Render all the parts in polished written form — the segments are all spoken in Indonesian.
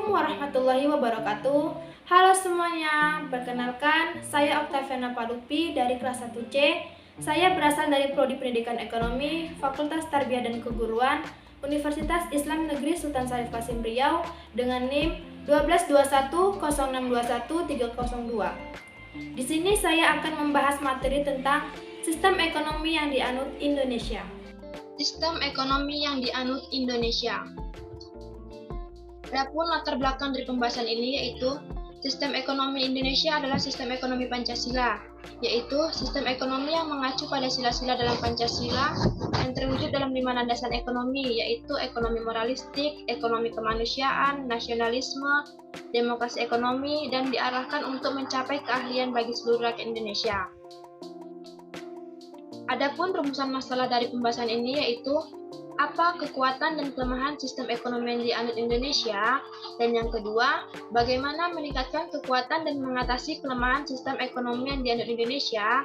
Assalamualaikum warahmatullahi wabarakatuh. Halo semuanya, perkenalkan saya Oktaviana Padupi dari kelas 1C. Saya berasal dari Prodi Pendidikan Ekonomi, Fakultas Tarbiyah dan Keguruan, Universitas Islam Negeri Sultan Syarif Qasim Riau dengan NIM 12210621302. Di sini saya akan membahas materi tentang sistem ekonomi yang dianut Indonesia. Sistem ekonomi yang dianut Indonesia. Adapun latar belakang dari pembahasan ini yaitu sistem ekonomi Indonesia adalah sistem ekonomi Pancasila, yaitu sistem ekonomi yang mengacu pada sila-sila dalam Pancasila yang terwujud dalam 5 landasan ekonomi, yaitu ekonomi moralistik, ekonomi kemanusiaan, nasionalisme, demokrasi ekonomi, dan diarahkan untuk mencapai keahlian bagi seluruh rakyat Indonesia. Adapun rumusan masalah dari pembahasan ini yaitu apa kekuatan dan kelemahan sistem ekonomi yang dianut Indonesia, dan yang kedua, bagaimana meningkatkan kekuatan dan mengatasi kelemahan sistem ekonomi yang dianut Indonesia.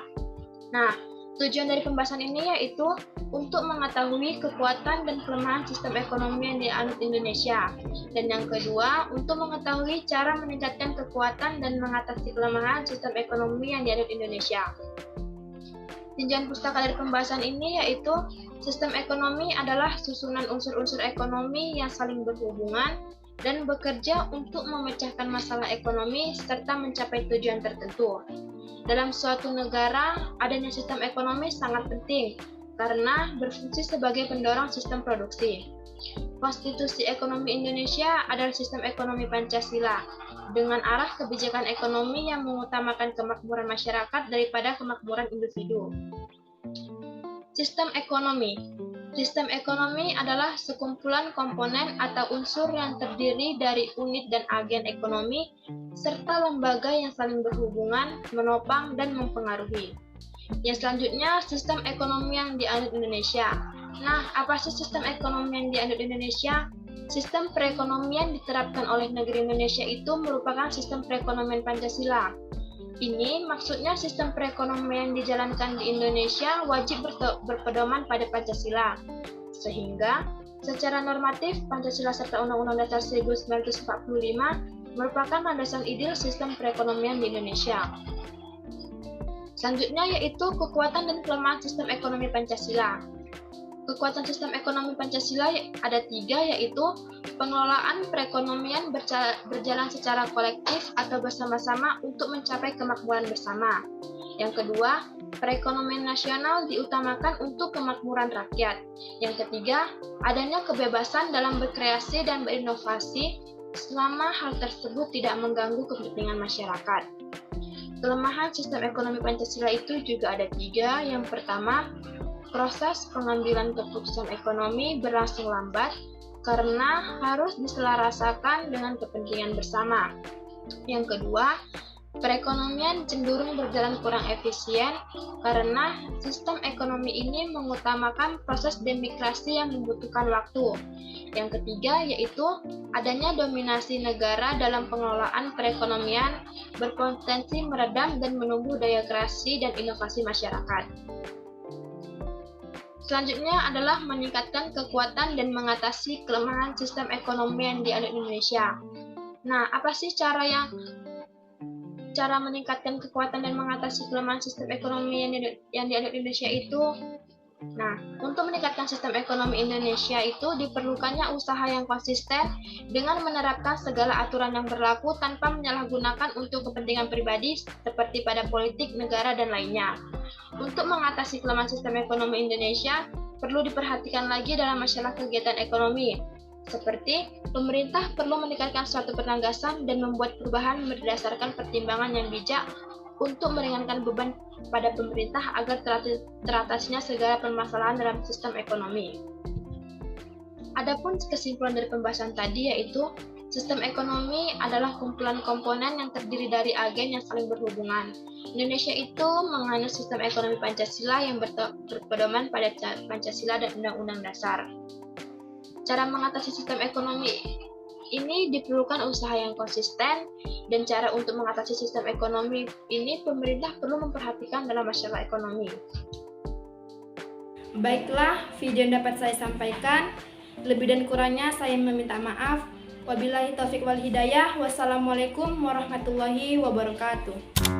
Nah, tujuan dari pembahasan ini yaitu untuk mengetahui kekuatan dan kelemahan sistem ekonomi yang dianut Indonesia, dan yang kedua, untuk mengetahui cara meningkatkan kekuatan dan mengatasi kelemahan sistem ekonomi yang dianut Indonesia. Tinjauan pustaka dari pembahasan ini yaitu sistem ekonomi adalah susunan unsur-unsur ekonomi yang saling berhubungan dan bekerja untuk memecahkan masalah ekonomi serta mencapai tujuan tertentu. Dalam suatu negara, adanya sistem ekonomi sangat penting karena berfungsi sebagai pendorong sistem produksi. Konstitusi Ekonomi Indonesia adalah sistem ekonomi Pancasila dengan arah kebijakan ekonomi yang mengutamakan kemakmuran masyarakat daripada kemakmuran individu. Sistem ekonomi. Sistem ekonomi adalah sekumpulan komponen atau unsur yang terdiri dari unit dan agen ekonomi serta lembaga yang saling berhubungan, menopang, dan mempengaruhi. Yang selanjutnya, sistem ekonomi yang dianut Indonesia. Nah, apa sih sistem ekonomi yang dianut Indonesia? Sistem perekonomian diterapkan oleh negeri Indonesia itu merupakan sistem perekonomian Pancasila. Ini maksudnya sistem perekonomian yang dijalankan di Indonesia wajib berpedoman pada Pancasila. Sehingga, secara normatif, Pancasila serta Undang-Undang Dasar 1945 merupakan landasan ideal sistem perekonomian di Indonesia. Selanjutnya yaitu kekuatan dan kelemahan sistem ekonomi Pancasila. Kekuatan sistem ekonomi Pancasila ada 3, yaitu pengelolaan perekonomian berjalan secara kolektif atau bersama-sama untuk mencapai kemakmuran bersama. Yang kedua, perekonomian nasional diutamakan untuk kemakmuran rakyat. Yang ketiga, adanya kebebasan dalam berkreasi dan berinovasi selama hal tersebut tidak mengganggu kepentingan masyarakat. Kelemahan sistem ekonomi Pancasila itu juga ada 3. Yang pertama, proses pengambilan keputusan ekonomi berlangsung lambat karena harus diselarasakan dengan kepentingan bersama. Yang kedua, perekonomian cenderung berjalan kurang efisien karena sistem ekonomi ini mengutamakan proses demokrasi yang membutuhkan waktu. Yang ketiga yaitu adanya dominasi negara dalam pengelolaan perekonomian berpotensi meredam dan menumbuh daya kreasi dan inovasi masyarakat. Selanjutnya adalah meningkatkan kekuatan dan mengatasi kelemahan sistem ekonomi yang dianut Indonesia. Nah, apa sih cara meningkatkan kekuatan dan mengatasi kelemahan sistem ekonomi yang dianut Indonesia itu? Nah, untuk meningkatkan sistem ekonomi Indonesia itu diperlukannya usaha yang konsisten dengan menerapkan segala aturan yang berlaku tanpa menyalahgunakan untuk kepentingan pribadi seperti pada politik, negara, dan lainnya. Untuk mengatasi kelemahan sistem ekonomi Indonesia, perlu diperhatikan lagi dalam masalah kegiatan ekonomi, seperti pemerintah perlu meningkatkan suatu penegasan dan membuat perubahan berdasarkan pertimbangan yang bijak untuk meringankan beban pada pemerintah agar teratasinya segala permasalahan dalam sistem ekonomi. Adapun kesimpulan dari pembahasan tadi yaitu sistem ekonomi adalah kumpulan komponen yang terdiri dari agen yang saling berhubungan. Indonesia itu menganut sistem ekonomi Pancasila yang berpedoman pada Pancasila dan Undang-Undang Dasar. Cara mengatasi sistem ekonomi ini diperlukan usaha yang konsisten, dan cara untuk mengatasi sistem ekonomi ini pemerintah perlu memperhatikan dalam masalah ekonomi. Baiklah, video yang dapat saya sampaikan. Lebih dan kurangnya saya meminta maaf. Wabillahi taufiq wal hidayah. Wassalamualaikum warahmatullahi wabarakatuh.